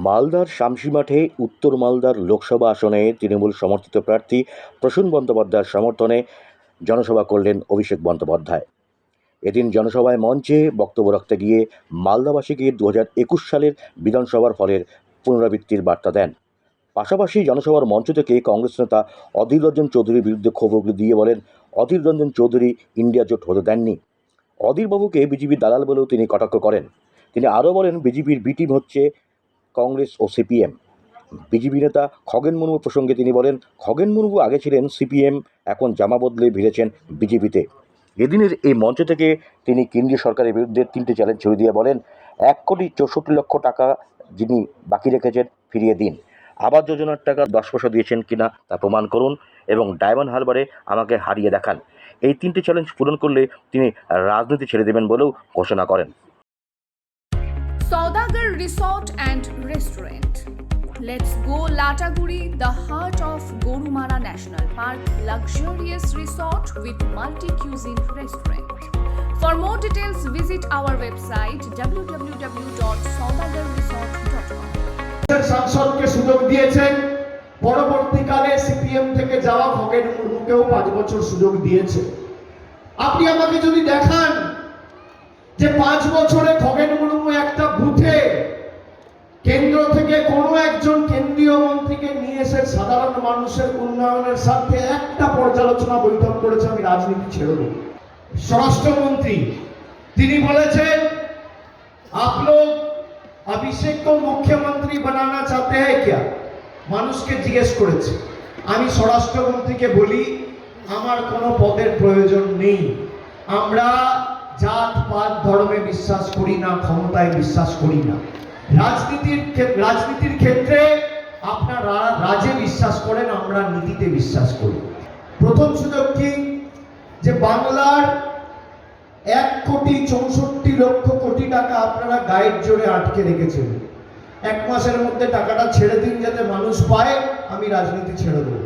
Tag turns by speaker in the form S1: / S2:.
S1: মালদার শামসি মাঠে উত্তর মালদার লোকসভা আসনে তৃণমূল সমর্থিত প্রার্থী প্রসূন বন্দ্যোপাধ্যায়ের সমর্থনে জনসভা করলেন অভিষেক বন্দ্যোপাধ্যায়। এদিন জনসভায় মঞ্চে বক্তব্য রাখতে গিয়ে মালদাবাসীকে 2021 সালের বিধানসভার ফলের পুনরাবৃত্তির বার্তা দেন। পাশাপাশি জনসভার মঞ্চ থেকে কংগ্রেস নেতা অধীর রঞ্জন চৌধুরীর বিরুদ্ধে ক্ষোভ উগরে দিয়ে বলেন, অধীর রঞ্জন চৌধুরী ইন্ডিয়া জোট হতে দেননি। অধীরবাবুকে বিজেপির দালাল বলেও তিনি কটাক্ষ করেন। তিনি আরও বলেন, বিজেপির বি টিম হচ্ছে কংগ্রেস ও সিপিএম। বিজেপি নেতা খগেন মুর্মু প্রসঙ্গে তিনি বলেন, খগেন মুর্মু আগে ছিলেন সিপিএম, এখন জামা বদলে ভিড়েছেন বিজেপিতে। এদিনের এই মঞ্চ থেকে তিনি কেন্দ্রীয় সরকারের বিরুদ্ধে 3টে চ্যালেঞ্জ ছুড়ে দিয়ে বলেন, 1,64,00,000 টাকা যিনি বাকি রেখেছেন ফিরিয়ে দিন। আবাস যোজনার টাকা 10 পয়সা দিয়েছেন কিনা তা প্রমাণ করুন এবং ডায়মন্ড হারবারে আমাকে হারিয়ে দেখান। এই 3টে চ্যালেঞ্জ পূরণ করলে তিনি রাজনীতি ছেড়ে দেবেন বলেও ঘোষণা করেন।
S2: Saudagar Resort and Restaurant. Let's go Lataguri, the heart of Gorumara National Park, luxurious resort with multi-cuisine restaurant. For more details, visit our website www.saudagarresort.com.
S3: সাংসদকে সুযোগ দিয়েছেন, পরবর্তীকালে সিপিএম থেকে যাওয়া খগেন মুর্মুকেও 5 বছর সুযোগ দিয়েছে। আপনি আমাকে যদি দেখান যে 5 বছরে খগেন মুর্মু একটা বুথে কেন্দ্র থেকে কোনো একজন কেন্দ্রীয় মন্ত্রীকে নিয়ে এসে সাধারণ মানুষের উন্নয়নের স্বার্থে একটা পর্যালোচনা বৈঠক করেছে, আমি রাজনীতি ছেড়ে দেব। স্বরাষ্ট্রমন্ত্রী তিনি বলেছেন, आप लोग अभिषेक को मुख्यमंत्री बनाना चाहते हैं क्या? মানুষকে জিজ্ঞেস করেছে। আমি স্বরাষ্ট্রমন্ত্রীকে বলি, আমার কোনো পদের প্রয়োজন নেই। আমরা জাত পাত ধর্মে বিশ্বাস করি না, ক্ষমতায় বিশ্বাস করি না। রাজনীতির ক্ষেত্রে আপনারা রাজে বিশ্বাস করেন, আমরা নীতিতে বিশ্বাস করি। প্রথম সুযোগ কি, যে বাংলার 1,64,00,000 টাকা আপনারা গায়ের জোরে আটকে রেখেছেন। 1 মাসের মধ্যে টাকাটা ছেড়ে দিন যাতে মানুষ পায়, আমি রাজনীতি ছেড়ে দেবো।